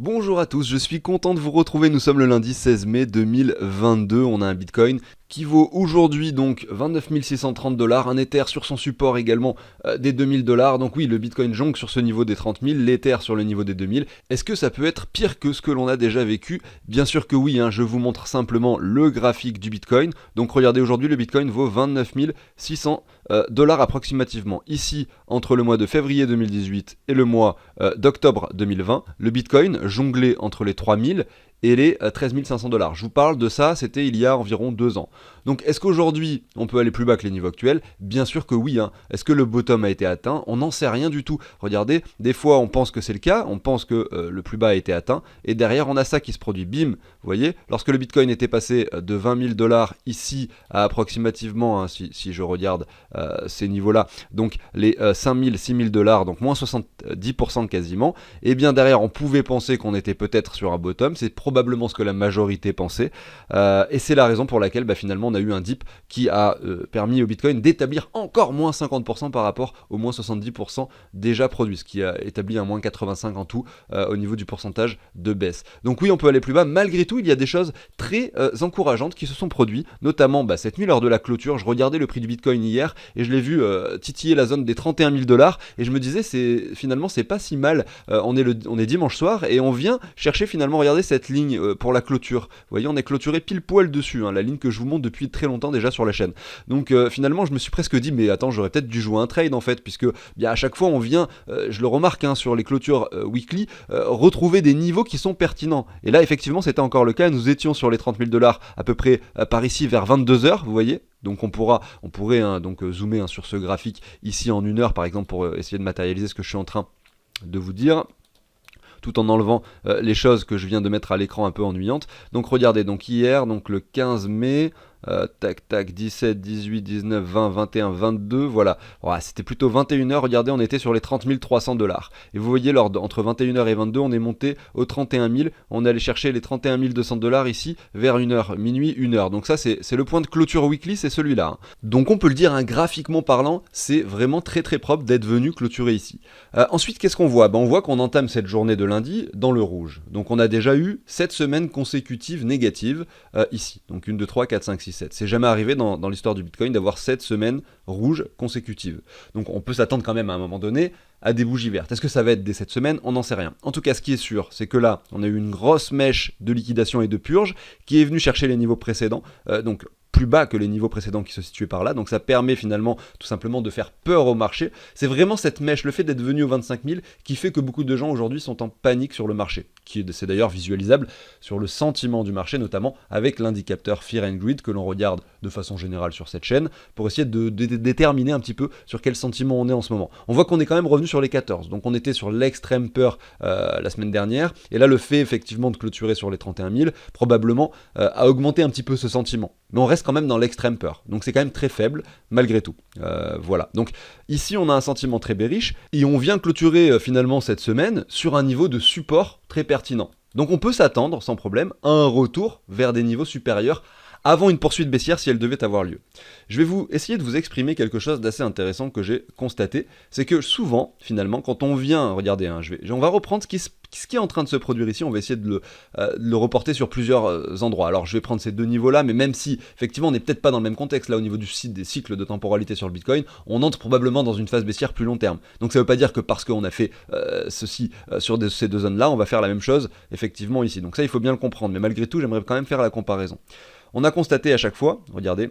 Bonjour à tous, je suis content de vous retrouver, nous sommes le lundi 16 mai 2022, on a un Bitcoin qui vaut aujourd'hui donc 29 630 $, un Ether sur son support également des 2000 $, donc oui le Bitcoin jongle sur ce niveau des 30 000, l'Ether sur le niveau des 2000, est-ce que ça peut être pire que ce que l'on a déjà vécu? Bien sûr que oui, je vous montre simplement le graphique du Bitcoin, donc regardez aujourd'hui le Bitcoin vaut 29 600 $ approximativement, ici entre le mois de février 2018 et le mois d'octobre 2020, le Bitcoin jonglait entre les 3000 et les 13 500 $. Je vous parle de ça, c'était il y a environ 2 ans. Donc est-ce qu'aujourd'hui on peut aller plus bas que les niveaux actuels? Bien sûr que oui. Est-ce que le bottom a été atteint? On n'en sait rien du tout. Regardez, des fois on pense que c'est le cas, on pense que le plus bas a été atteint, et derrière on a ça qui se produit. Bim, vous voyez, lorsque le Bitcoin était passé de 20 000 $ ici à approximativement, si je regarde ces niveaux-là, donc les 5 000, 6 000 $, donc moins 70% quasiment, et bien derrière on pouvait penser qu'on était peut-être sur un bottom, c'est probablement ce que la majorité pensait, et c'est la raison pour laquelle finalement on a eu un dip qui a permis au Bitcoin d'établir encore moins 50% par rapport au moins 70% déjà produit, ce qui a établi un moins 85 en tout au niveau du pourcentage de baisse. Donc oui, on peut aller plus bas. Malgré tout, il y a des choses très encourageantes qui se sont produites, notamment cette nuit lors de la clôture. Je regardais le prix du Bitcoin hier et je l'ai vu titiller la zone des 31 000 $, et je me disais finalement c'est pas si mal. On est dimanche soir et on vient chercher finalement, regardez cette ligne pour la clôture. Vous voyez, on est clôturé pile poil dessus, la ligne que je vous montre depuis très longtemps déjà sur la chaîne. Donc finalement je me suis presque dit mais attends, j'aurais peut-être dû jouer un trade en fait, puisque à chaque fois on vient, je le remarque sur les clôtures weekly, retrouver des niveaux qui sont pertinents. Et là effectivement c'était encore le cas, nous étions sur les 30 000 $ à peu près par ici vers 22 h, vous voyez. Donc on pourrait donc zoomer sur ce graphique ici en 1 heure par exemple pour essayer de matérialiser ce que je suis en train de vous dire, tout en enlevant les choses que je viens de mettre à l'écran un peu ennuyantes. Donc regardez, donc hier, donc le 15 mai, tac tac, 17, 18, 19, 20, 21, 22, voilà. C'était plutôt 21 h, regardez, on était sur les 30 300 $. Et vous voyez, entre 21 h et 22, on est monté aux 31 000, on est allé chercher les 31 200 $ ici vers 1 h, minuit, 1 h. Donc ça, c'est le point de clôture weekly, c'est celui-là. Donc on peut le dire, graphiquement parlant, c'est vraiment très très propre d'être venu clôturer ici. Ensuite, qu'est-ce qu'on voit? On voit qu'on entame cette journée de lundi dans le rouge. Donc on a déjà eu 7 semaines consécutives négatives ici. Donc 1, 2, 3, 4, 5, 6, 7. C'est jamais arrivé dans l'histoire du Bitcoin d'avoir 7 semaines rouges consécutives. Donc on peut s'attendre quand même à un moment donné à des bougies vertes. Est-ce que ça va être dès cette semaine? On n'en sait rien. En tout cas, ce qui est sûr, c'est que là, on a eu une grosse mèche de liquidation et de purge qui est venue chercher les niveaux précédents. Donc plus bas que les niveaux précédents qui se situaient par là, donc ça permet finalement tout simplement de faire peur au marché. C'est vraiment cette mèche, le fait d'être venu aux 25 000, qui fait que beaucoup de gens aujourd'hui sont en panique sur le marché, c'est d'ailleurs visualisable sur le sentiment du marché, notamment avec l'indicateur Fear and Greed que l'on regarde de façon générale sur cette chaîne, pour essayer de déterminer un petit peu sur quel sentiment on est en ce moment. On voit qu'on est quand même revenu sur les 14, donc on était sur l'extrême peur la semaine dernière, et là le fait effectivement de clôturer sur les 31 000, probablement a augmenté un petit peu ce sentiment. Mais on reste quand même dans l'extrême peur. Donc c'est quand même très faible, malgré tout. Voilà. Donc ici, on a un sentiment très bearish, et on vient clôturer finalement cette semaine sur un niveau de support très pertinent. Donc on peut s'attendre, sans problème, à un retour vers des niveaux supérieurs avant une poursuite baissière si elle devait avoir lieu. Je vais essayer de vous exprimer quelque chose d'assez intéressant que j'ai constaté, c'est que souvent, finalement, quand on vient, regardez, on va reprendre ce qui est en train de se produire ici, on va essayer de le reporter sur plusieurs endroits. Alors je vais prendre ces deux niveaux-là, mais même si, effectivement, on n'est peut-être pas dans le même contexte, là au niveau des cycles de temporalité sur le Bitcoin, on entre probablement dans une phase baissière plus long terme. Donc ça ne veut pas dire que parce qu'on a fait ceci sur ces deux zones-là, on va faire la même chose, effectivement, ici. Donc ça, il faut bien le comprendre, mais malgré tout, j'aimerais quand même faire la comparaison. On a constaté à chaque fois, regardez,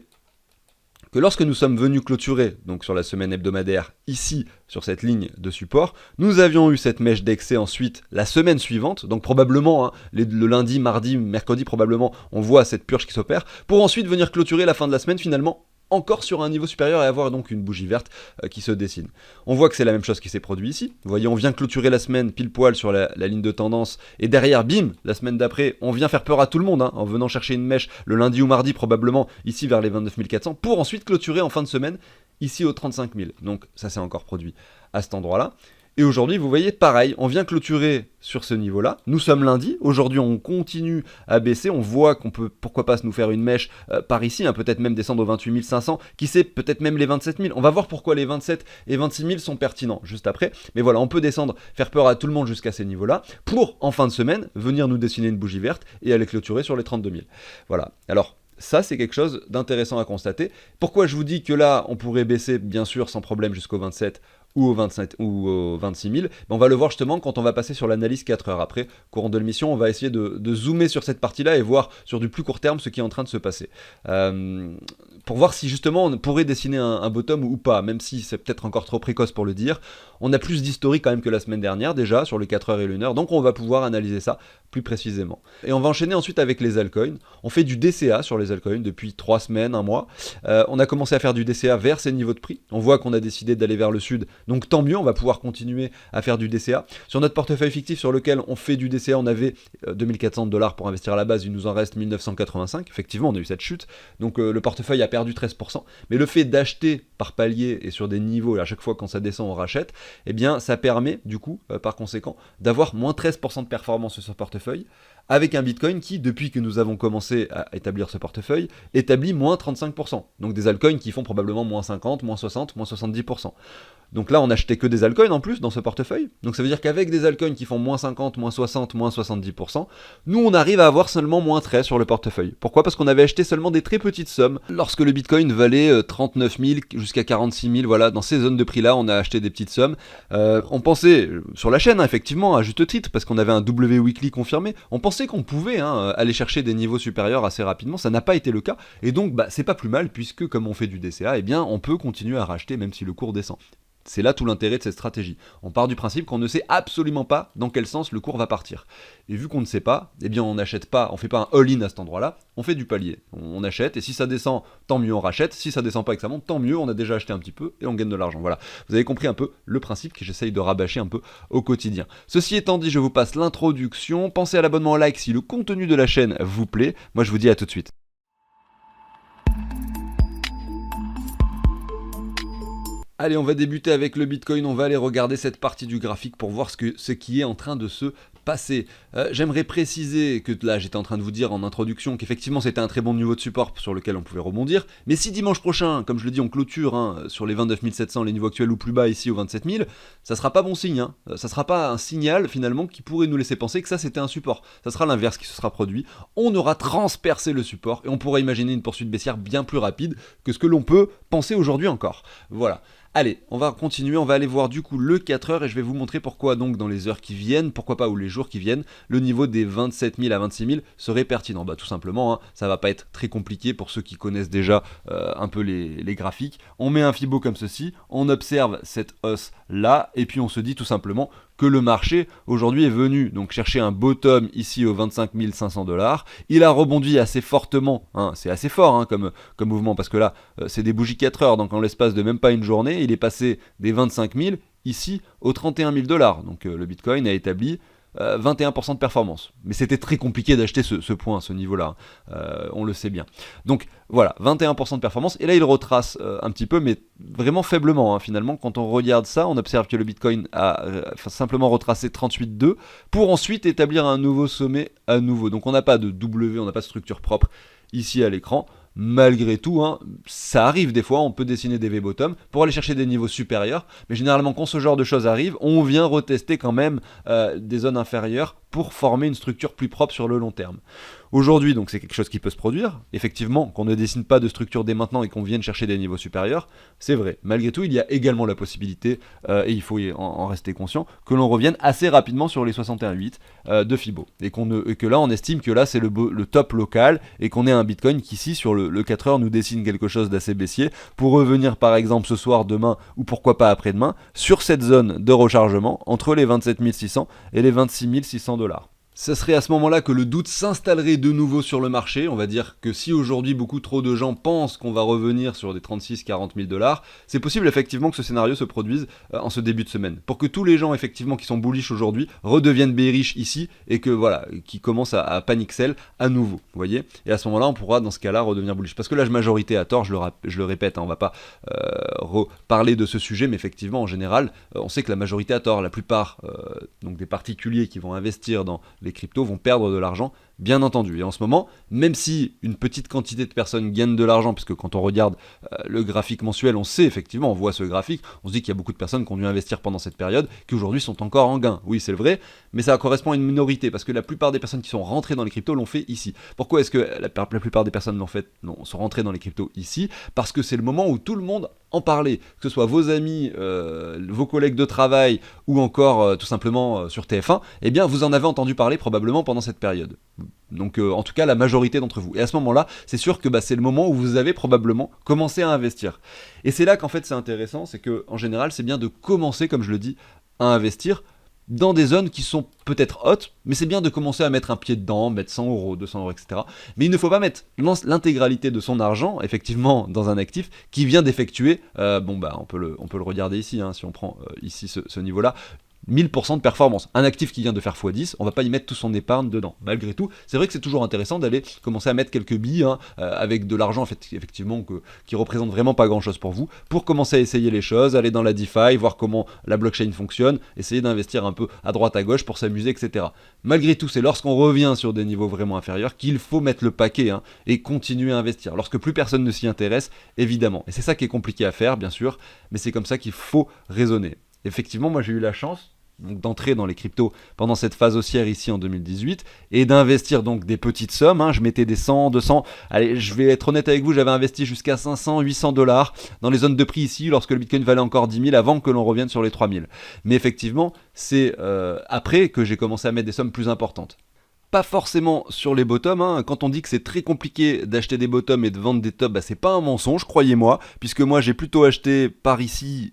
que lorsque nous sommes venus clôturer, donc sur la semaine hebdomadaire, ici, sur cette ligne de support, nous avions eu cette mèche d'excès ensuite la semaine suivante, donc probablement, le lundi, mardi, mercredi, probablement, on voit cette purge qui s'opère, pour ensuite venir clôturer la fin de la semaine finalement encore sur un niveau supérieur et avoir donc une bougie verte qui se dessine. On voit que c'est la même chose qui s'est produit ici. Vous voyez, on vient clôturer la semaine pile poil sur la ligne de tendance, et derrière, bim, la semaine d'après, on vient faire peur à tout le monde, en venant chercher une mèche le lundi ou mardi probablement, ici vers les 29 400, pour ensuite clôturer en fin de semaine, ici aux 35 000. Donc ça s'est encore produit à cet endroit-là. Et aujourd'hui, vous voyez, pareil, on vient clôturer sur ce niveau-là. Nous sommes lundi, aujourd'hui on continue à baisser, on voit qu'on peut, pourquoi pas, se nous faire une mèche par ici, hein, peut-être même descendre aux 28 500, qui sait, peut-être même les 27 000. On va voir pourquoi les 27 et 26 000 sont pertinents juste après. Mais voilà, on peut descendre, faire peur à tout le monde jusqu'à ces niveaux-là, pour, en fin de semaine, venir nous dessiner une bougie verte et aller clôturer sur les 32 000. Voilà, alors... ça, c'est quelque chose d'intéressant à constater. Pourquoi je vous dis que là, on pourrait baisser, bien sûr, sans problème jusqu'au 27 ou au 27 ou au 26 000, mais on va le voir justement quand on va passer sur l'analyse 4 heures. Après, courant de l'émission, on va essayer de zoomer sur cette partie-là et voir sur du plus court terme ce qui est en train de se passer. Pour voir si justement on pourrait dessiner un bottom ou pas, même si c'est peut-être encore trop précoce pour le dire. On a plus d'historique quand même que la semaine dernière déjà, sur les 4 heures et l'1 heure, donc on va pouvoir analyser ça plus précisément. Et on va enchaîner ensuite avec les altcoins. On fait du DCA sur les altcoins depuis 3 semaines, 1 mois. On a commencé à faire du DCA vers ces niveaux de prix. On voit qu'on a décidé d'aller vers le sud, donc tant mieux, on va pouvoir continuer à faire du DCA. Sur notre portefeuille fictif sur lequel on fait du DCA, on avait 2400 $ pour investir à la base, il nous en reste 1985. Effectivement, on a eu cette chute, donc le portefeuille a perdu 13%. Mais le fait d'acheter par palier et sur des niveaux, et à chaque fois quand ça descend on rachète, eh bien ça permet du coup, par conséquent, d'avoir moins 13% de performance sur ce portefeuille, avec un Bitcoin qui, depuis que nous avons commencé à établir ce portefeuille, établit moins 35%. Donc des altcoins qui font probablement moins 50, moins 60, moins 70%. Donc là, on n'achetait que des altcoins en plus dans ce portefeuille. Donc ça veut dire qu'avec des altcoins qui font moins 50, moins 60, moins 70%, nous on arrive à avoir seulement moins 13 sur le portefeuille. Pourquoi ? Parce qu'on avait acheté seulement des très petites sommes. Lorsque le Bitcoin valait 39 000 jusqu'à 46 000, voilà, dans ces zones de prix là, on a acheté des petites sommes. On pensait, sur la chaîne, hein, effectivement, à juste titre, parce qu'on avait un W weekly confirmé, on pensait qu'on pouvait aller chercher des niveaux supérieurs assez rapidement. Ça n'a pas été le cas. Et donc, c'est pas plus mal, puisque comme on fait du DCA, eh bien, on peut continuer à racheter même si le cours descend. C'est là tout l'intérêt de cette stratégie. On part du principe qu'on ne sait absolument pas dans quel sens le cours va partir. Et vu qu'on ne sait pas, eh bien on n'achète pas, on fait pas un all-in à cet endroit-là, on fait du palier. On achète, et si ça descend, tant mieux on rachète, si ça descend pas et que ça monte, tant mieux, on a déjà acheté un petit peu et on gagne de l'argent. Voilà, vous avez compris un peu le principe que j'essaye de rabâcher un peu au quotidien. Ceci étant dit, je vous passe l'introduction, pensez à l'abonnement, au like si le contenu de la chaîne vous plaît. Moi je vous dis à tout de suite. Allez, on va débuter avec le Bitcoin, on va aller regarder cette partie du graphique pour voir ce qui est en train de se passer. J'aimerais préciser que là, j'étais en train de vous dire en introduction qu'effectivement c'était un très bon niveau de support sur lequel on pouvait rebondir, mais si dimanche prochain, comme je le dis, on clôture sur les 29 700, les niveaux actuels ou plus bas ici aux 27 000, ça sera pas bon signe, ça sera pas un signal finalement qui pourrait nous laisser penser que ça c'était un support. Ça sera l'inverse qui se sera produit, on aura transpercé le support et on pourra imaginer une poursuite baissière bien plus rapide que ce que l'on peut penser aujourd'hui encore. Voilà. Allez, on va continuer, on va aller voir du coup le 4 heures et je vais vous montrer pourquoi donc dans les heures qui viennent, pourquoi pas ou les jours qui viennent, le niveau des 27 000 à 26 000 serait pertinent. Tout simplement, ça va pas être très compliqué pour ceux qui connaissent déjà un peu les graphiques. On met un Fibo comme ceci, on observe cette hausse là et puis on se dit tout simplement que le marché aujourd'hui est venu donc chercher un bottom ici aux 25 500 $. Il a rebondi assez fortement, c'est assez fort comme mouvement parce que là c'est des bougies 4 heures, donc en l'espace de même pas une journée, il est passé des 25 000 ici aux 31 000 $. Donc le Bitcoin a établi 21% de performance. Mais c'était très compliqué d'acheter ce point, ce niveau-là. On le sait bien. Donc voilà, 21% de performance. Et là, il retrace un petit peu, mais vraiment faiblement. Finalement, quand on regarde ça, on observe que le Bitcoin a simplement retracé 38,2 pour ensuite établir un nouveau sommet à nouveau. Donc on n'a pas de W, on n'a pas de structure propre ici à l'écran. Malgré tout, ça arrive des fois, on peut dessiner des V-bottom pour aller chercher des niveaux supérieurs, mais généralement quand ce genre de choses arrive, on vient retester quand même des zones inférieures pour former une structure plus propre sur le long terme. Aujourd'hui, donc c'est quelque chose qui peut se produire, effectivement, qu'on ne dessine pas de structure dès maintenant et qu'on vienne chercher des niveaux supérieurs, c'est vrai. Malgré tout, il y a également la possibilité, et il faut en rester conscient, que l'on revienne assez rapidement sur les 61,8 de Fibo, et que là on estime que là c'est le top local, et qu'on ait un Bitcoin qui ici sur le 4 heures nous dessine quelque chose d'assez baissier, pour revenir par exemple ce soir, demain, ou pourquoi pas après-demain, sur cette zone de rechargement, entre les 27 600 et les 26 600 $. Ce serait à ce moment-là que le doute s'installerait de nouveau sur le marché. On va dire que si aujourd'hui beaucoup trop de gens pensent qu'on va revenir sur des 36-40 000 dollars, c'est possible effectivement que ce scénario se produise en ce début de semaine. Pour que tous les gens effectivement qui sont bullish aujourd'hui redeviennent bearish ici et que voilà, qui commencent à panic sell à nouveau. Vous voyez. Et à ce moment-là, on pourra dans ce cas-là redevenir bullish. Parce que l'âge majorité a tort, je le répète, hein, on va pas reparler de ce sujet, mais effectivement en général, on sait que la majorité a tort. La plupart donc des particuliers qui vont investir dans les cryptos vont perdre de l'argent, bien entendu. Et en ce moment, même si une petite quantité de personnes gagnent de l'argent, puisque quand on regarde le graphique mensuel, on sait effectivement, on voit ce graphique, on se dit qu'il y a beaucoup de personnes qui ont dû investir pendant cette période, qui aujourd'hui sont encore en gain. Oui, c'est vrai, mais ça correspond à une minorité, parce que la plupart des personnes qui sont rentrées dans les cryptos l'ont fait ici. Pourquoi est-ce que la plupart des personnes sont rentrées dans les cryptos ici? Parce que c'est le moment où tout le monde en parlait, que ce soit vos amis, vos collègues de travail, ou encore tout simplement sur TF1, eh bien vous en avez entendu parler probablement pendant cette période. Donc en tout cas la majorité d'entre vous. Et à ce moment-là, c'est sûr que c'est le moment où vous avez probablement commencé à investir. Et c'est là qu'en fait c'est intéressant, c'est que en général c'est bien de commencer, comme je le dis, à investir dans des zones qui sont peut-être hautes, mais c'est bien de commencer à mettre un pied dedans, mettre 100 euros, 200 euros, etc. Mais il ne faut pas mettre l'intégralité de son argent, effectivement, dans un actif qui vient d'effectuer, on peut le regarder ici, hein, si on prend ici ce niveau-là, 1000% de performance. Un actif qui vient de faire x10, on va pas y mettre tout son épargne dedans. Malgré tout, c'est vrai que c'est toujours intéressant d'aller commencer à mettre quelques billes avec de l'argent effectivement qui représente vraiment pas grand chose pour vous, pour commencer à essayer les choses, aller dans la DeFi, voir comment la blockchain fonctionne, essayer d'investir un peu à droite à gauche pour s'amuser, etc. Malgré tout, c'est lorsqu'on revient sur des niveaux vraiment inférieurs qu'il faut mettre le paquet et continuer à investir. Lorsque plus personne ne s'y intéresse, évidemment. Et c'est ça qui est compliqué à faire, bien sûr, mais c'est comme ça qu'il faut raisonner. Effectivement, moi j'ai eu la chance d'entrer dans les cryptos pendant cette phase haussière ici en 2018 et d'investir donc des petites sommes, je mettais des 100, 200, allez je vais être honnête avec vous, j'avais investi jusqu'à 500, 800 dollars dans les zones de prix ici lorsque le Bitcoin valait encore 10 000 avant que l'on revienne sur les 3000. Mais effectivement c'est après que j'ai commencé à mettre des sommes plus importantes. Pas forcément sur les bottoms, quand on dit que c'est très compliqué d'acheter des bottoms et de vendre des tops, c'est pas un mensonge, croyez-moi, puisque moi j'ai plutôt acheté par ici,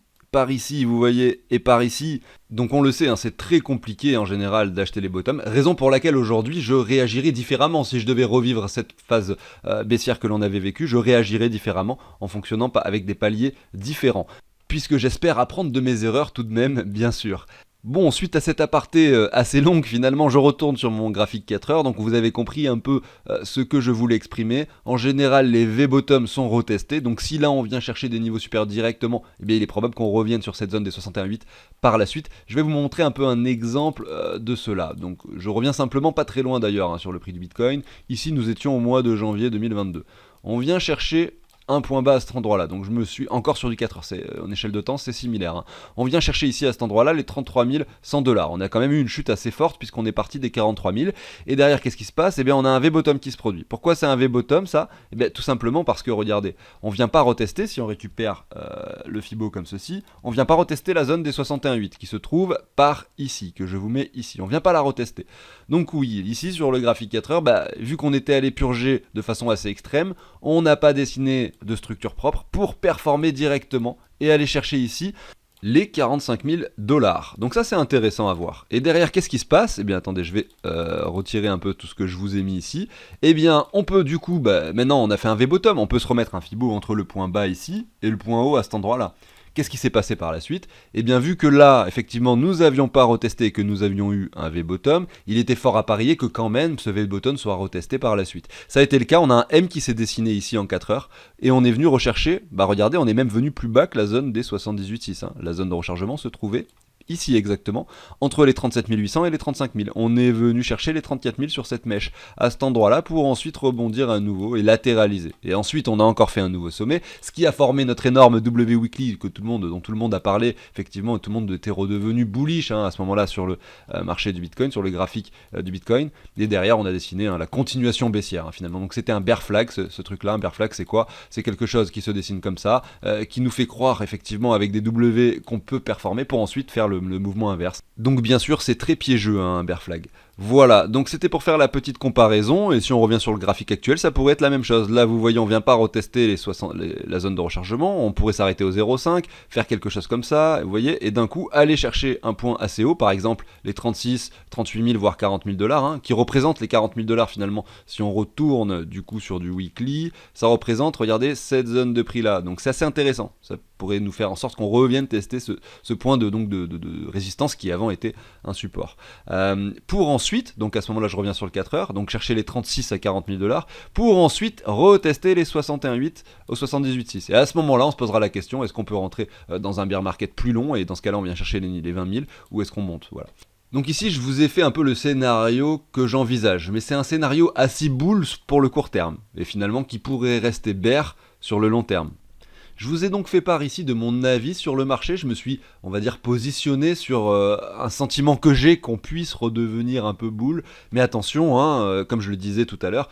vous voyez, et par ici. Donc on le sait, c'est très compliqué en général d'acheter les bottoms, raison pour laquelle aujourd'hui je réagirais différemment. Si je devais revivre cette phase baissière que l'on avait vécue, je réagirais différemment en fonctionnant avec des paliers différents. Puisque j'espère apprendre de mes erreurs tout de même, bien sûr. Bon, suite à cette aparté assez longue, finalement, je retourne sur mon graphique 4 heures, donc vous avez compris un peu ce que je voulais exprimer. En général, les V-bottoms sont retestés, donc si là on vient chercher des niveaux supérieurs directement, eh bien il est probable qu'on revienne sur cette zone des 61,8 par la suite. Je vais vous montrer un peu un exemple de cela. Donc je reviens simplement pas très loin d'ailleurs sur le prix du Bitcoin. Ici, nous étions au mois de janvier 2022. On vient chercher un point bas à cet endroit-là, donc je me suis encore sur du 4 heures, en échelle de temps c'est similaire. On vient chercher ici à cet endroit-là les 33 100 dollars. On a quand même eu une chute assez forte puisqu'on est parti des 43 000. Et derrière, qu'est-ce qui se passe? Eh bien, on a un V-bottom qui se produit. Pourquoi c'est un V-bottom ça? Eh bien, tout simplement parce que regardez, on vient pas retester, si on récupère le Fibo comme ceci, on vient pas retester la zone des 61,8 qui se trouve par ici, que je vous mets ici. On vient pas la retester. Donc oui, ici sur le graphique 4 heures, vu qu'on était allé purger de façon assez extrême, on n'a pas dessiné de structure propre pour performer directement et aller chercher ici les 45 000 dollars. Donc ça c'est intéressant à voir. Et derrière qu'est-ce qui se passe? Eh bien attendez, je vais retirer un peu tout ce que je vous ai mis ici. Eh bien on peut du coup, maintenant on a fait un V-bottom, on peut se remettre un Fibo entre le point bas ici et le point haut à cet endroit-là. Qu'est-ce qui s'est passé par la suite? Eh bien vu que là, effectivement, nous n'avions pas retesté et que nous avions eu un V-bottom, il était fort à parier que quand même ce V-bottom soit retesté par la suite. Ça a été le cas, on a un M qui s'est dessiné ici en 4 heures, et on est venu rechercher, regardez, on est même venu plus bas que la zone des 78,6. La zone de rechargement se trouvait ici exactement, entre les 37 800 et les 35 000. On est venu chercher les 34 000 sur cette mèche, à cet endroit-là, pour ensuite rebondir à nouveau et latéraliser. Et ensuite, on a encore fait un nouveau sommet, ce qui a formé notre énorme W Weekly dont tout le monde a parlé. Effectivement, tout le monde était redevenu bullish à ce moment-là sur le marché du Bitcoin, sur le graphique du Bitcoin. Et derrière, on a dessiné la continuation baissière, finalement. Donc c'était un bear flag, ce truc-là. Un bear flag, c'est quoi? C'est quelque chose qui se dessine comme ça, qui nous fait croire, effectivement, avec des W qu'on peut performer pour ensuite faire le mouvement inverse. Donc bien sûr c'est très piégeux un bear flag. Voilà, donc c'était pour faire la petite comparaison, et si on revient sur le graphique actuel, ça pourrait être la même chose. Là, vous voyez, on vient pas retester la zone de rechargement, on pourrait s'arrêter au 0,5, faire quelque chose comme ça, vous voyez, et d'un coup, aller chercher un point assez haut, par exemple les 36, 38 000, voire 40 000 dollars, qui représentent les 40 000 dollars finalement. Si on retourne du coup sur du weekly, ça représente, regardez, cette zone de prix là, donc c'est assez intéressant. Ça pourrait nous faire en sorte qu'on revienne tester ce point de résistance qui avant était un support. Pour ensuite, donc à ce moment-là je reviens sur le 4 heures, donc chercher les 36 à 40 000 dollars, pour ensuite retester les 61,8 au 78,6. Et à ce moment-là on se posera la question, est-ce qu'on peut rentrer dans un bear market plus long, et dans ce cas-là on vient chercher les 20 000, ou est-ce qu'on monte, voilà. Donc ici je vous ai fait un peu le scénario que j'envisage, mais c'est un scénario assez bulls pour le court terme, et finalement qui pourrait rester bear sur le long terme. Je vous ai donc fait part ici de mon avis sur le marché, je me suis, on va dire, positionné sur un sentiment que j'ai qu'on puisse redevenir un peu bull, mais attention, comme je le disais tout à l'heure,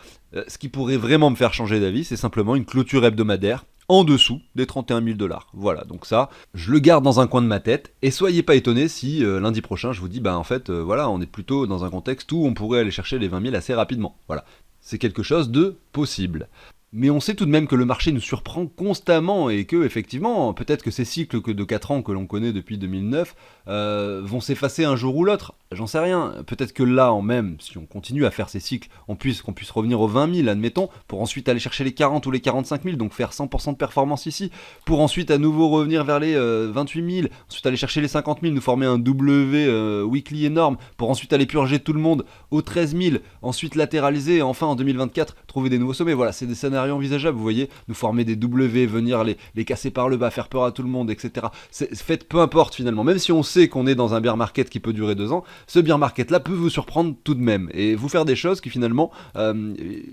ce qui pourrait vraiment me faire changer d'avis, c'est simplement une clôture hebdomadaire en dessous des 31 000 dollars. Voilà, donc ça, je le garde dans un coin de ma tête, et soyez pas étonnés si lundi prochain je vous dis, bah en fait, voilà, on est plutôt dans un contexte où on pourrait aller chercher les 20 000 assez rapidement. Voilà, c'est quelque chose de possible. Mais on sait tout de même que le marché nous surprend constamment et que, effectivement, peut-être que ces cycles de 4 ans que l'on connaît depuis 2009 vont s'effacer un jour ou l'autre. J'en sais rien. Peut-être que là, même, si on continue à faire ces cycles, qu'on puisse revenir aux 20 000, admettons, pour ensuite aller chercher les 40 ou les 45 000, donc faire 100% de performance ici, pour ensuite à nouveau revenir vers les 28 000, ensuite aller chercher les 50 000, nous former un W weekly énorme, pour ensuite aller purger tout le monde aux 13 000, ensuite latéraliser, et enfin en 2024, trouver des nouveaux sommets. Voilà, c'est des scénarios envisageables, vous voyez, nous former des W, venir les casser par le bas, faire peur à tout le monde, etc. Faites peu importe finalement, même si on sait qu'on est dans un bear market qui peut durer 2 ans, ce bear market là peut vous surprendre tout de même et vous faire des choses qui finalement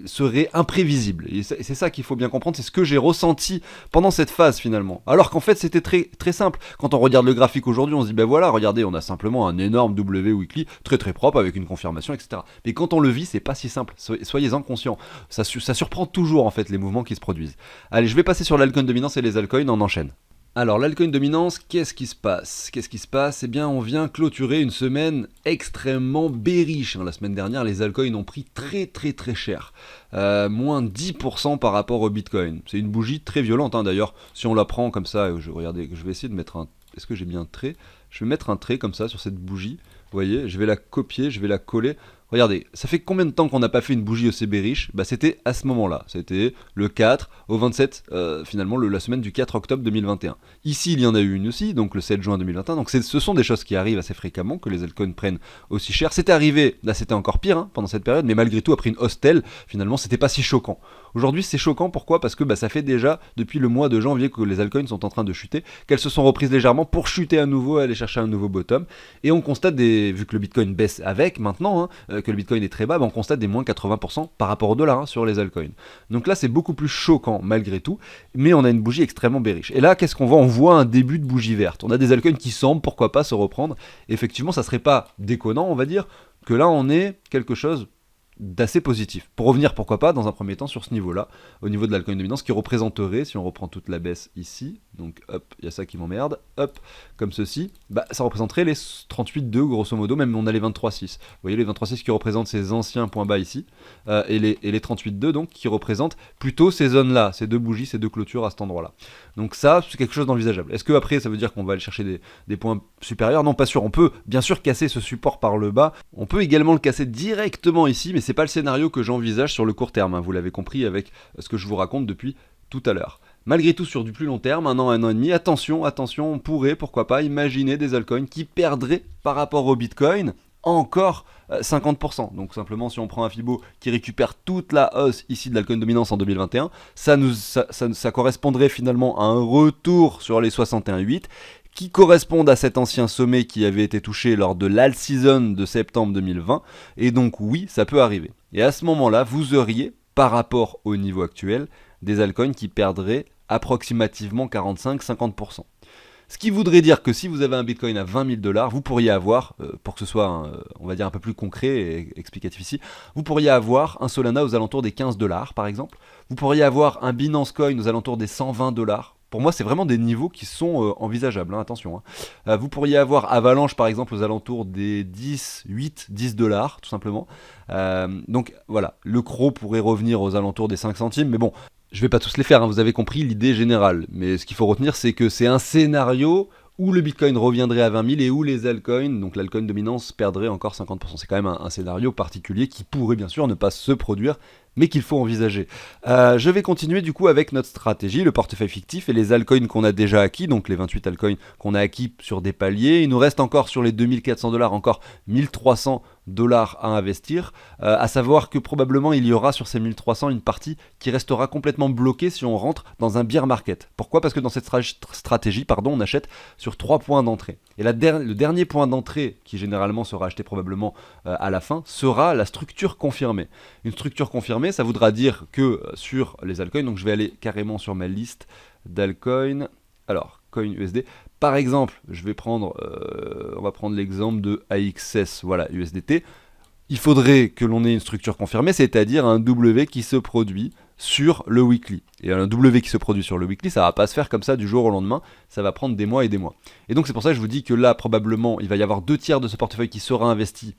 seraient imprévisibles. Et c'est ça qu'il faut bien comprendre, c'est ce que j'ai ressenti pendant cette phase finalement. Alors qu'en fait c'était très, très simple. Quand on regarde le graphique aujourd'hui, on se dit ben voilà, regardez, on a simplement un énorme W weekly très très propre avec une confirmation, etc. Mais quand on le vit, c'est pas si simple. Soyez-en conscients. Ça surprend toujours en fait les mouvements qui se produisent. Allez, je vais passer sur l'altcoin dominance et les altcoins, on enchaîne. Alors l'altcoin dominance, qu'est-ce qui se passe? Eh bien on vient clôturer une semaine extrêmement bearish. La semaine dernière les altcoins ont pris très très très cher. Moins 10% par rapport au Bitcoin. C'est une bougie très violente d'ailleurs. Si on la prend comme ça, regardez, je vais essayer de mettre un... Est-ce que j'ai bien un trait? Je vais mettre un trait comme ça sur cette bougie. Vous voyez, je vais la copier, je vais la coller. Regardez, ça fait combien de temps qu'on n'a pas fait une bougie aussi bearish? Bah c'était à ce moment-là, c'était le 4 au 27, finalement la semaine du 4 octobre 2021. Ici il y en a eu une aussi, donc le 7 juin 2021, donc ce sont des choses qui arrivent assez fréquemment, que les altcoins prennent aussi cher. C'était arrivé, là c'était encore pire pendant cette période, mais malgré tout après une hausse telle, finalement c'était pas si choquant. Aujourd'hui c'est choquant, pourquoi? Parce que ça fait déjà depuis le mois de janvier que les altcoins sont en train de chuter, qu'elles se sont reprises légèrement pour chuter à nouveau, aller chercher un nouveau bottom, et on constate vu que le Bitcoin baisse avec maintenant, que le Bitcoin est très bas, on constate des moins 80% par rapport au dollar sur les altcoins. Donc là c'est beaucoup plus choquant malgré tout, mais on a une bougie extrêmement bearish. Et là qu'est-ce qu'on voit? On voit un début de bougie verte. On a des altcoins qui semblent pourquoi pas se reprendre. Effectivement ça serait pas déconnant on va dire que là on ait quelque chose d'assez positif. Pour revenir pourquoi pas dans un premier temps sur ce niveau-là, au niveau de l'altcoin dominance qui représenterait, si on reprend toute la baisse ici, donc hop, il y a ça qui m'emmerde, hop, comme ceci, ça représenterait les 38,2 grosso modo, même on a les 23,6. Vous voyez les 23,6 qui représentent ces anciens points bas ici, et les 38,2 donc qui représentent plutôt ces zones-là, ces deux bougies, ces deux clôtures à cet endroit-là. Donc ça, c'est quelque chose d'envisageable. Est-ce que après ça veut dire qu'on va aller chercher des points supérieurs? Non, pas sûr. On peut bien sûr casser ce support par le bas, on peut également le casser directement ici, mais c'est pas le scénario que j'envisage sur le court terme, vous l'avez compris avec ce que je vous raconte depuis tout à l'heure. Malgré tout, sur du plus long terme, un an et demi, attention, on pourrait, pourquoi pas, imaginer des altcoins qui perdraient par rapport au Bitcoin encore 50%. Donc simplement, si on prend un Fibo qui récupère toute la hausse ici de l'altcoin dominance en 2021, ça correspondrait finalement à un retour sur les 61,8 qui correspondent à cet ancien sommet qui avait été touché lors de l'alt season de septembre 2020, et donc oui, ça peut arriver. Et à ce moment-là, vous auriez, par rapport au niveau actuel, des altcoins qui perdraient approximativement 45-50%. Ce qui voudrait dire que si vous avez un Bitcoin à 20 000 $, vous pourriez avoir, pour que ce soit, on va dire, un peu plus concret et explicatif ici, vous pourriez avoir un Solana aux alentours des 15 $ par exemple, vous pourriez avoir un Binance Coin aux alentours des 120 $, pour moi, c'est vraiment des niveaux qui sont envisageables, hein, attention. Hein. Vous pourriez avoir Avalanche, par exemple, aux alentours des 10 dollars, tout simplement. Donc voilà, le CRO pourrait revenir aux alentours des 5 centimes, mais bon, je vais pas tous les faire, hein, vous avez compris l'idée générale. Mais ce qu'il faut retenir, c'est que c'est un scénario où le Bitcoin reviendrait à 20 000 et où les altcoins, donc l'altcoin dominance, perdrait encore 50%. C'est quand même un scénario particulier qui pourrait bien sûr ne pas se produire, mais qu'il faut envisager. Je vais continuer du coup avec notre stratégie, le portefeuille fictif et les altcoins qu'on a déjà acquis, donc les 28 altcoins qu'on a acquis sur des paliers. Il nous reste encore sur les 2400 $, encore 1300 $ à investir, à savoir que probablement il y aura sur ces 1300 une partie qui restera complètement bloquée si on rentre dans un bear market. Pourquoi ? Parce que dans cette stratégie, on achète sur 3 points d'entrée. Et le dernier point d'entrée, qui généralement sera acheté probablement à la fin, sera la structure confirmée. Une structure confirmée, ça voudra dire que sur les altcoins, donc je vais aller carrément sur ma liste d'altcoins, alors coin USD, par exemple, on va prendre l'exemple de AXS, voilà, USDT. Il faudrait que l'on ait une structure confirmée, c'est-à-dire un W qui se produit sur le weekly. Et un W qui se produit sur le weekly, ça va pas se faire comme ça du jour au lendemain, ça va prendre des mois et des mois. Et donc c'est pour ça que je vous dis que là, probablement, il va y avoir 2/3 de ce portefeuille qui sera investi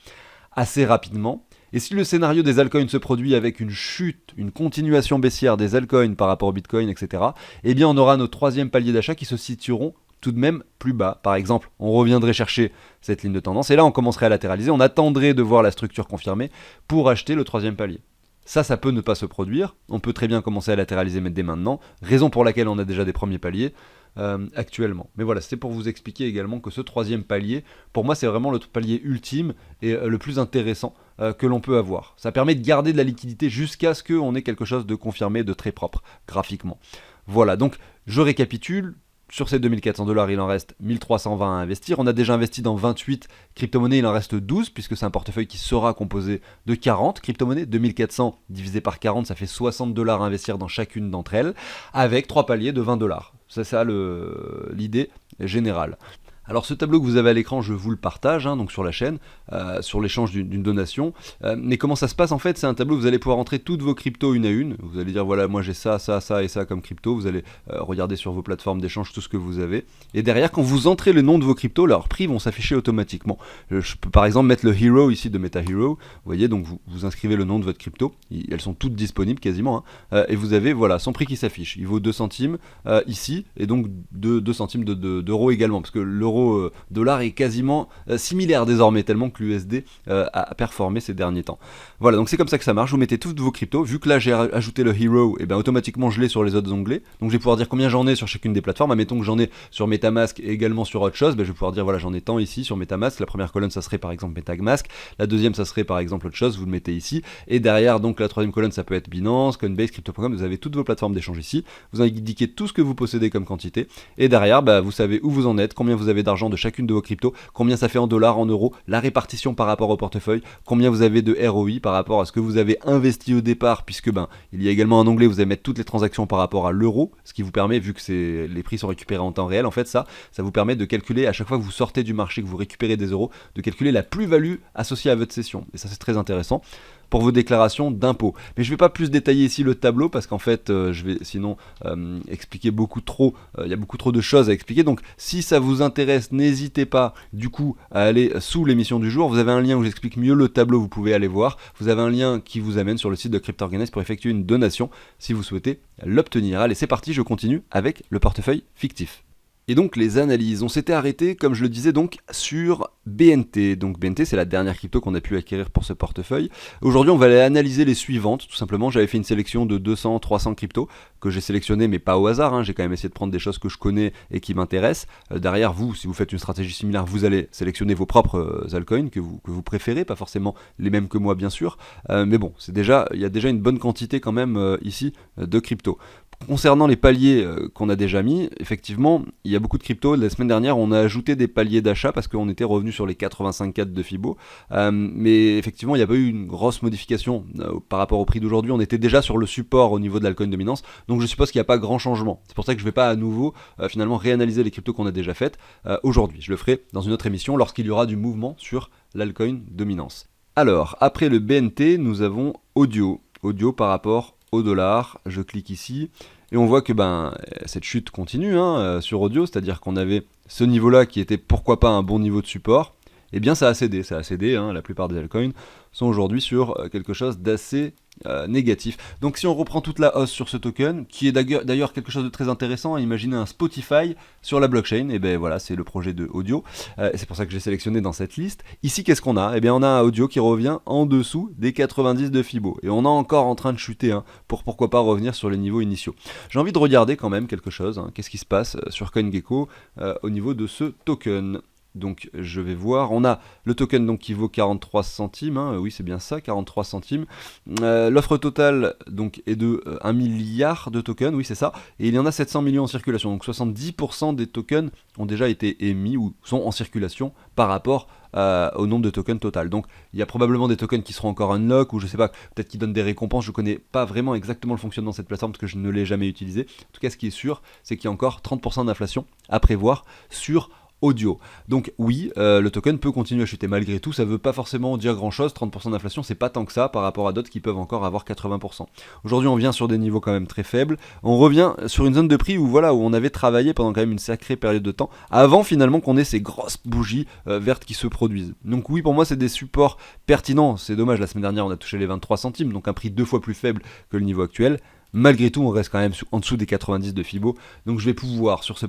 assez rapidement. Et si le scénario des altcoins se produit avec une chute, une continuation baissière des altcoins par rapport au Bitcoin, etc., eh bien on aura nos 3e paliers d'achat qui se situeront tout de même plus bas. Par exemple, on reviendrait chercher cette ligne de tendance et là on commencerait à latéraliser, on attendrait de voir la structure confirmée pour acheter le 3e palier. Ça peut ne pas se produire, on peut très bien commencer à latéraliser dès maintenant, raison pour laquelle on a déjà des premiers paliers actuellement. Mais voilà, c'était pour vous expliquer également que ce 3e palier, pour moi c'est vraiment le palier ultime et le plus intéressant que l'on peut avoir. Ça permet de garder de la liquidité jusqu'à ce qu'on ait quelque chose de confirmé, de très propre, graphiquement. Voilà, donc je récapitule. Sur ces 2400 $, il en reste 1320 à investir. On a déjà investi dans 28 crypto-monnaies, il en reste 12, puisque c'est un portefeuille qui sera composé de 40 crypto-monnaies. 2400 divisé par 40, ça fait 60 $ à investir dans chacune d'entre elles, avec 3 paliers de 20 $. C'est ça l'idée générale. Alors ce tableau que vous avez à l'écran, je vous le partage, hein, donc sur la chaîne, sur l'échange d'une donation. Mais comment ça se passe en fait ? C'est un tableau où vous allez pouvoir entrer toutes vos cryptos une à une. Vous allez dire voilà, moi j'ai ça, ça, ça et ça comme crypto. Vous allez regarder sur vos plateformes d'échange tout ce que vous avez. Et derrière, quand vous entrez le nom de vos cryptos, leurs prix vont s'afficher automatiquement. Je peux par exemple mettre le Hero ici de MetaHero. Vous voyez, donc vous inscrivez le nom de votre crypto. Elles sont toutes disponibles quasiment. Hein, et vous avez voilà son prix qui s'affiche. Il vaut 2 centimes ici et donc 2 centimes d'euros également. Parce que l'euro dollar est quasiment similaire désormais tellement que l'USD a performé ces derniers temps. Voilà, donc c'est comme ça que ça marche. Vous mettez toutes vos cryptos. Vu que là j'ai ajouté le Hero, et bien automatiquement je l'ai sur les autres onglets. Donc je vais pouvoir dire combien j'en ai sur chacune des plateformes. Admettons que j'en ai sur MetaMask et également sur autre chose, ben, je vais pouvoir dire voilà, j'en ai tant ici sur MetaMask. La première colonne ça serait par exemple MetaMask, la deuxième ça serait par exemple autre chose, vous le mettez ici, et derrière donc la 3e colonne ça peut être Binance, Coinbase, Crypto.com. Vous avez toutes vos plateformes d'échange ici. Vous indiquez tout ce que vous possédez comme quantité, et derrière bah, vous savez où vous en êtes, combien vous avez d'argent de chacune de vos cryptos, combien ça fait en dollars, en euros, la répartition par rapport au portefeuille, combien vous avez de ROI par rapport à ce que vous avez investi au départ, puisque ben il y a également un onglet où vous allez mettre toutes les transactions par rapport à l'euro, ce qui vous permet, vu que les prix sont récupérés en temps réel, en fait ça vous permet de calculer à chaque fois que vous sortez du marché, que vous récupérez des euros, de calculer la plus-value associée à votre session. Et ça c'est très intéressant pour vos déclarations d'impôts. Mais je ne vais pas plus détailler ici le tableau parce qu'en fait je vais sinon expliquer beaucoup trop, il y a beaucoup trop de choses à expliquer. Donc si ça vous intéresse, n'hésitez pas du coup à aller sous l'émission du jour. Vous avez un lien où j'explique mieux le tableau, vous pouvez aller voir. Vous avez un lien qui vous amène sur le site de CryptoOrganize pour effectuer une donation si vous souhaitez l'obtenir. Allez, c'est parti, je continue avec le portefeuille fictif. Et donc les analyses, on s'était arrêté, comme je le disais, donc sur BNT. Donc BNT, c'est la dernière crypto qu'on a pu acquérir pour ce portefeuille. Aujourd'hui, on va aller analyser les suivantes, tout simplement. J'avais fait une sélection de 200, 300 cryptos que j'ai sélectionné, mais pas au hasard. Hein. J'ai quand même essayé de prendre des choses que je connais et qui m'intéressent. Derrière, vous, si vous faites une stratégie similaire, vous allez sélectionner vos propres altcoins que vous préférez, pas forcément les mêmes que moi, bien sûr. Mais bon, il y a déjà une bonne quantité quand même ici de cryptos. Concernant les paliers qu'on a déjà mis, effectivement, il y a beaucoup de cryptos. La semaine dernière, on a ajouté des paliers d'achat parce qu'on était revenu sur les 85,4 de Fibo. Mais effectivement, il n'y a pas eu une grosse modification par rapport au prix d'aujourd'hui. On était déjà sur le support au niveau de l'altcoin dominance. Donc je suppose qu'il n'y a pas grand changement. C'est pour ça que je ne vais pas à nouveau finalement réanalyser les cryptos qu'on a déjà faites aujourd'hui. Je le ferai dans une autre émission lorsqu'il y aura du mouvement sur l'altcoin dominance. Alors, après le BNT, nous avons Audio. Audio par rapport au dollar, je clique ici Et on voit que cette chute continue sur audio, c'est-à-dire qu'on avait ce niveau-là qui était pourquoi pas un bon niveau de support. Eh bien ça a cédé, la plupart des altcoins sont aujourd'hui sur quelque chose d'assez négatif. Donc si on reprend toute la hausse sur ce token, qui est d'ailleurs quelque chose de très intéressant, imaginez un Spotify sur la blockchain, et ben voilà, c'est le projet de Audio, c'est pour ça que j'ai sélectionné dans cette liste. Ici qu'est-ce qu'on a? Eh bien on a un Audio qui revient en dessous des 90 de Fibo, et on est encore en train de chuter, pour pourquoi pas revenir sur les niveaux initiaux. J'ai envie de regarder quand même quelque chose, qu'est-ce qui se passe sur CoinGecko au niveau de ce token. Donc je vais voir, on a le token donc qui vaut 43 centimes, oui c'est bien ça, 43 centimes. L'offre totale donc est de 1 milliard de tokens, oui c'est ça, et il y en a 700 millions en circulation, donc 70% des tokens ont déjà été émis ou sont en circulation par rapport au nombre de tokens total. Donc il y a probablement des tokens qui seront encore unlock, ou je sais pas, peut-être qu'ils donnent des récompenses, je connais pas vraiment exactement le fonctionnement de cette plateforme parce que je ne l'ai jamais utilisé. En tout cas ce qui est sûr, c'est qu'il y a encore 30% d'inflation à prévoir sur Audio. Donc oui, le token peut continuer à chuter malgré tout, ça veut pas forcément dire grand chose, 30% d'inflation c'est pas tant que ça par rapport à d'autres qui peuvent encore avoir 80%. Aujourd'hui on vient sur des niveaux quand même très faibles, on revient sur une zone de prix où voilà, où on avait travaillé pendant quand même une sacrée période de temps, avant finalement qu'on ait ces grosses bougies vertes qui se produisent. Donc oui, pour moi c'est des supports pertinents, c'est dommage, la semaine dernière on a touché les 23 centimes, donc un prix 2 fois plus faible que le niveau actuel. Malgré tout, on reste quand même en dessous des 90 de Fibo, donc je vais pouvoir, sur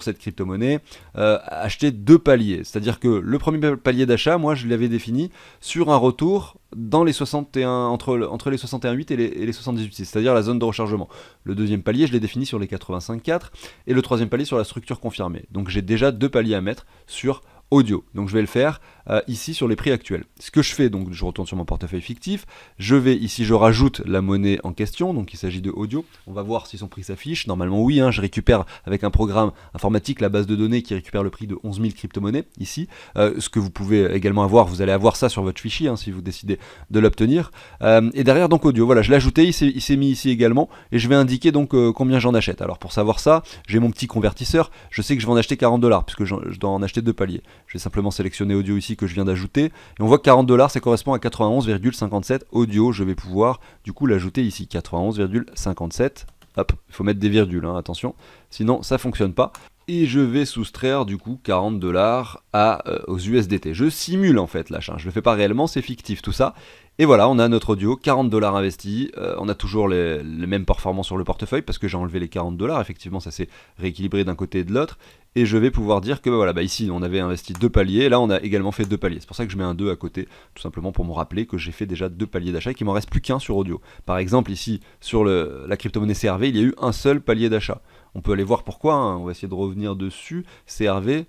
cette crypto-monnaie, acheter 2 paliers. C'est-à-dire que le premier palier d'achat, moi je l'avais défini sur un retour dans les 61, entre les 61,8 et les 78,6, c'est-à-dire la zone de rechargement. Le deuxième palier, je l'ai défini sur les 85,4, et le troisième palier sur la structure confirmée. Donc j'ai déjà 2 paliers à mettre sur Audio. Donc je vais le faire ici sur les prix actuels. Ce que je fais, donc je retourne sur mon portefeuille fictif, je vais ici, je rajoute la monnaie en question, donc il s'agit de Audio. On va voir si son prix s'affiche. Normalement oui, je récupère avec un programme informatique la base de données qui récupère le prix de 11 000 crypto-monnaies ici. Ce que vous pouvez également avoir, vous allez avoir ça sur votre fichier si vous décidez de l'obtenir. Et derrière donc Audio, voilà, je l'ai ajouté, il s'est mis ici également, et je vais indiquer donc combien j'en achète. Alors pour savoir ça, j'ai mon petit convertisseur, je sais que je vais en acheter 40$, puisque je dois en acheter 2 paliers. Je vais simplement sélectionner Audio ici que je viens d'ajouter, et on voit que 40$, ça correspond à 91,57 Audio. Je vais pouvoir du coup l'ajouter ici, 91,57. Hop, il faut mettre des virgules, attention, sinon ça fonctionne pas. Et je vais soustraire du coup 40$ aux USDT. Je simule en fait l'achat, je le fais pas réellement, c'est fictif tout ça. Et voilà, on a notre Audio, 40$ investis, on a toujours les mêmes performances sur le portefeuille parce que j'ai enlevé les 40$, effectivement ça s'est rééquilibré d'un côté et de l'autre. Et je vais pouvoir dire que voilà, ici on avait investi 2 paliers, là on a également fait 2 paliers. C'est pour ça que je mets un 2 à côté, tout simplement pour me rappeler que j'ai fait déjà 2 paliers d'achat et qu'il m'en reste plus qu'un sur Audio. Par exemple ici sur la crypto-monnaie CRV, il y a eu un seul palier d'achat. On peut aller voir pourquoi, on va essayer de revenir dessus, CRV,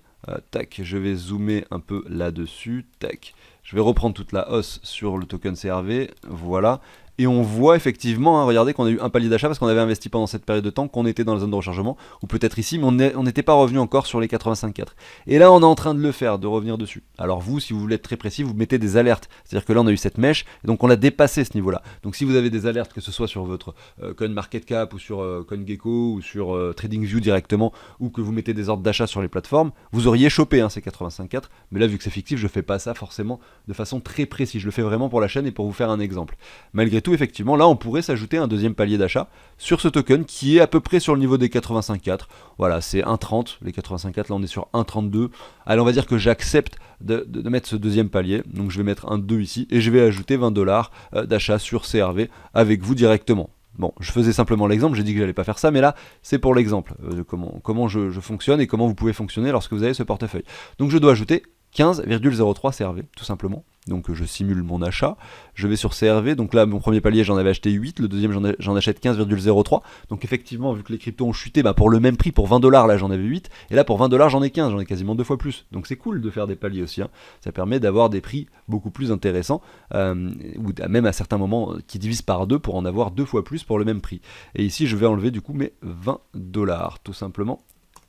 tac, je vais zoomer un peu là-dessus, tac. Je vais reprendre toute la hausse sur le token CRV, voilà. Et on voit effectivement, regardez qu'on a eu un palier d'achat parce qu'on avait investi pendant cette période de temps, qu'on était dans la zone de rechargement, ou peut-être ici, mais on n'était pas revenu encore sur les 85,4. Et là, on est en train de le faire, de revenir dessus. Alors vous, si vous voulez être très précis, vous mettez des alertes. C'est-à-dire que là, on a eu cette mèche, et donc on a dépassé ce niveau-là. Donc si vous avez des alertes, que ce soit sur votre CoinMarketCap, ou sur CoinGecko, ou sur TradingView directement, ou que vous mettez des ordres d'achat sur les plateformes, vous auriez chopé ces 85,4. Mais là, vu que c'est fictif, je fais pas ça forcément de façon très précise. Je le fais vraiment pour la chaîne et pour vous faire un exemple. Malgré tout, effectivement, là on pourrait s'ajouter un deuxième palier d'achat sur ce token qui est à peu près sur le niveau des 85,4. Voilà, c'est 1,30, les 85,4, là on est sur 1,32. Allez, on va dire que j'accepte de mettre ce deuxième palier, donc je vais mettre un 2 ici, et je vais ajouter 20$ d'achat sur CRV avec vous directement. Bon, je faisais simplement l'exemple, j'ai dit que j'allais pas faire ça, mais là, c'est pour l'exemple, comment je fonctionne et comment vous pouvez fonctionner lorsque vous avez ce portefeuille. Donc je dois ajouter 15,03 CRV, tout simplement. Donc je simule mon achat, je vais sur CRV, donc là mon premier palier j'en avais acheté 8, le deuxième j'en achète 15,03, donc effectivement vu que les cryptos ont chuté, pour le même prix, pour 20$ là j'en avais 8, et là pour 20$ j'en ai 15, j'en ai quasiment 2 fois plus, donc c'est cool de faire des paliers aussi, ça permet d'avoir des prix beaucoup plus intéressants, ou même à certains moments qui divisent par 2 pour en avoir 2 fois plus pour le même prix. Et ici je vais enlever du coup mes 20$ tout simplement.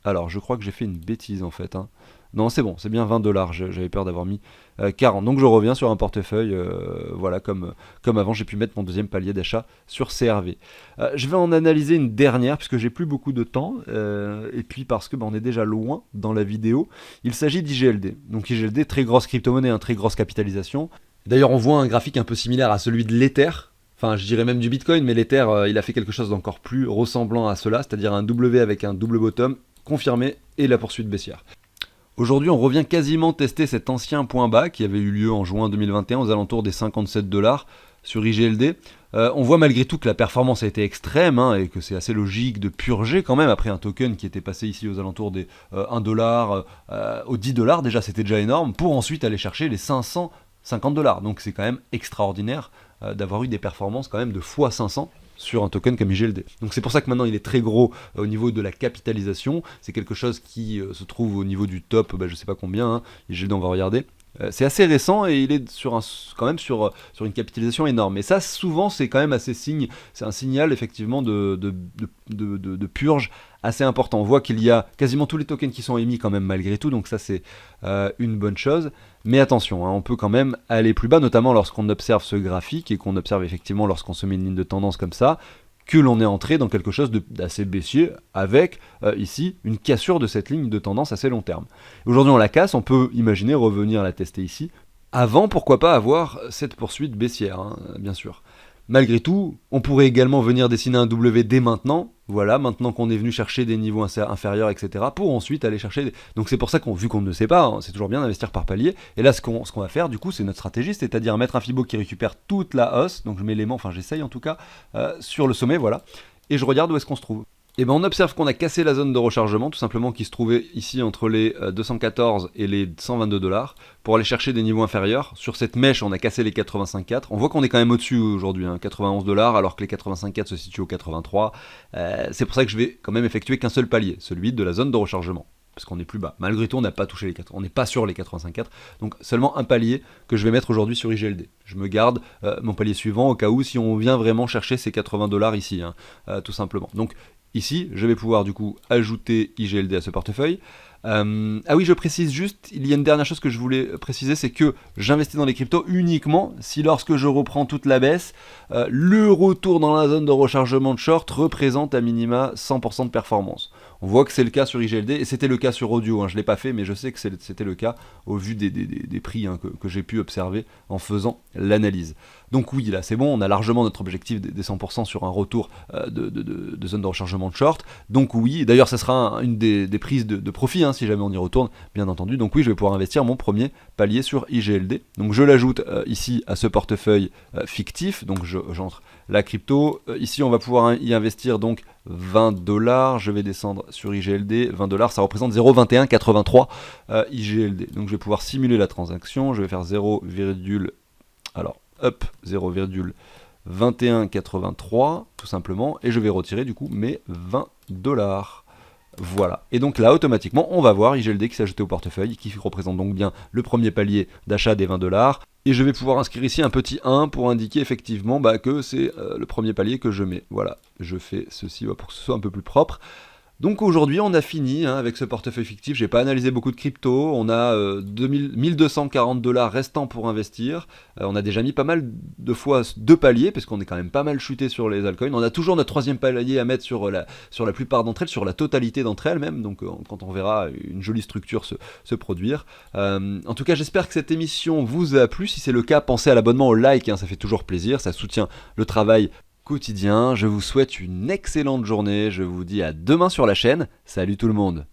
Alors je crois que j'ai fait une bêtise en fait, Non, c'est bon, c'est bien 20$, j'avais peur d'avoir mis 40. Donc je reviens sur un portefeuille, voilà, comme avant, j'ai pu mettre mon deuxième palier d'achat sur CRV. Je vais en analyser une dernière, puisque j'ai plus beaucoup de temps, et puis parce que on est déjà loin dans la vidéo. Il s'agit d'IGLD. Donc IGLD, très grosse crypto-monnaie, très grosse capitalisation. D'ailleurs, on voit un graphique un peu similaire à celui de l'Ether, Enfin, je dirais même du Bitcoin, mais l'Ether, il a fait quelque chose d'encore plus ressemblant à cela, c'est-à-dire un W avec un double bottom confirmé et la poursuite baissière. Aujourd'hui, on revient quasiment tester cet ancien point bas qui avait eu lieu en juin 2021 aux alentours des 57 dollars sur IGLD. On voit malgré tout que la performance a été extrême et que c'est assez logique de purger quand même après un token qui était passé ici aux alentours des 1 dollar, aux 10 dollars, déjà c'était déjà énorme, pour ensuite aller chercher les 550 dollars. Donc c'est quand même extraordinaire d'avoir eu des performances quand même de x 500 sur un token comme IGLD. Donc c'est pour ça que maintenant il est très gros au niveau de la capitalisation. C'est quelque chose qui se trouve au niveau du top, je sais pas combien, IGLD on va regarder. C'est assez récent et il est quand même sur une capitalisation énorme. Et ça, souvent, c'est quand même assez c'est un signal effectivement de purge assez important. On voit qu'il y a quasiment tous les tokens qui sont émis quand même malgré tout, donc ça c'est une bonne chose. Mais attention, on peut quand même aller plus bas, notamment lorsqu'on observe ce graphique et qu'on observe effectivement lorsqu'on se met une ligne de tendance comme ça, que l'on est entré dans quelque chose d'assez baissier avec ici une cassure de cette ligne de tendance assez long terme. Aujourd'hui on la casse, on peut imaginer revenir la tester ici, avant pourquoi pas avoir cette poursuite baissière, bien sûr. Malgré tout, on pourrait également venir dessiner un W dès maintenant, voilà, maintenant qu'on est venu chercher des niveaux inférieurs, etc., pour ensuite aller chercher... Donc c'est pour ça vu qu'on ne sait pas, c'est toujours bien d'investir par palier, et là ce qu'on va faire du coup c'est notre stratégie, c'est-à-dire mettre un Fibo qui récupère toute la hausse, donc je mets l'aimant, enfin j'essaye en tout cas, sur le sommet, voilà, et je regarde où est-ce qu'on se trouve. Et on observe qu'on a cassé la zone de rechargement, tout simplement qui se trouvait ici entre les 214 et les 122 dollars, pour aller chercher des niveaux inférieurs. Sur cette mèche, on a cassé les 85,4. On voit qu'on est quand même au-dessus aujourd'hui, 91 dollars, alors que les 85,4 se situent au 83. C'est pour ça que je vais quand même effectuer qu'un seul palier, celui de la zone de rechargement. Parce qu'on est plus bas. Malgré tout, on n'a pas touché les 4. On n'est pas sur les 85,4. Donc seulement un palier que je vais mettre aujourd'hui sur IGLD. Je me garde mon palier suivant au cas où si on vient vraiment chercher ces 80 dollars ici, tout simplement. Donc ici, je vais pouvoir du coup ajouter IGLD à ce portefeuille. Ah oui, je précise juste, il y a une dernière chose que je voulais préciser, c'est que j'investis dans les cryptos uniquement si lorsque je reprends toute la baisse, le retour dans la zone de rechargement de short représente à minima 100% de performance. On voit que c'est le cas sur IGLD et c'était le cas sur Audio, je ne l'ai pas fait mais je sais que c'était le cas au vu des prix que j'ai pu observer en faisant l'analyse. Donc oui, là c'est bon, on a largement notre objectif des 100% sur un retour de zone de rechargement de short. Donc oui, d'ailleurs ça sera une des prises de profit si jamais on y retourne, bien entendu. Donc oui, je vais pouvoir investir mon premier palier sur IGLD. Donc je l'ajoute ici à ce portefeuille fictif, donc j'entre la crypto. Ici on va pouvoir y investir donc 20 dollars, je vais descendre sur IGLD, 20 dollars, ça représente 0,2183 IGLD. Donc je vais pouvoir simuler la transaction, je vais faire 0,2183 tout simplement, et je vais retirer du coup mes 20 dollars. Voilà, et donc là automatiquement on va voir IGLD qui s'est ajouté au portefeuille, qui représente donc bien le premier palier d'achat des 20 dollars. Et je vais pouvoir inscrire ici un petit 1 pour indiquer effectivement que c'est le premier palier que je mets. Voilà, je fais ceci pour que ce soit un peu plus propre. Donc aujourd'hui on a fini avec ce portefeuille fictif, j'ai pas analysé beaucoup de crypto, on a 1240 dollars restants pour investir, on a déjà mis pas mal de fois 2 paliers, parce qu'on est quand même pas mal chuté sur les altcoins, on a toujours notre troisième palier à mettre sur la plupart d'entre elles, sur la totalité d'entre elles même, donc quand on verra une jolie structure se produire. En tout cas j'espère que cette émission vous a plu, si c'est le cas pensez à l'abonnement, au like, ça fait toujours plaisir, ça soutient le travail quotidien. Je vous souhaite une excellente journée, je vous dis à demain sur la chaîne, salut tout le monde.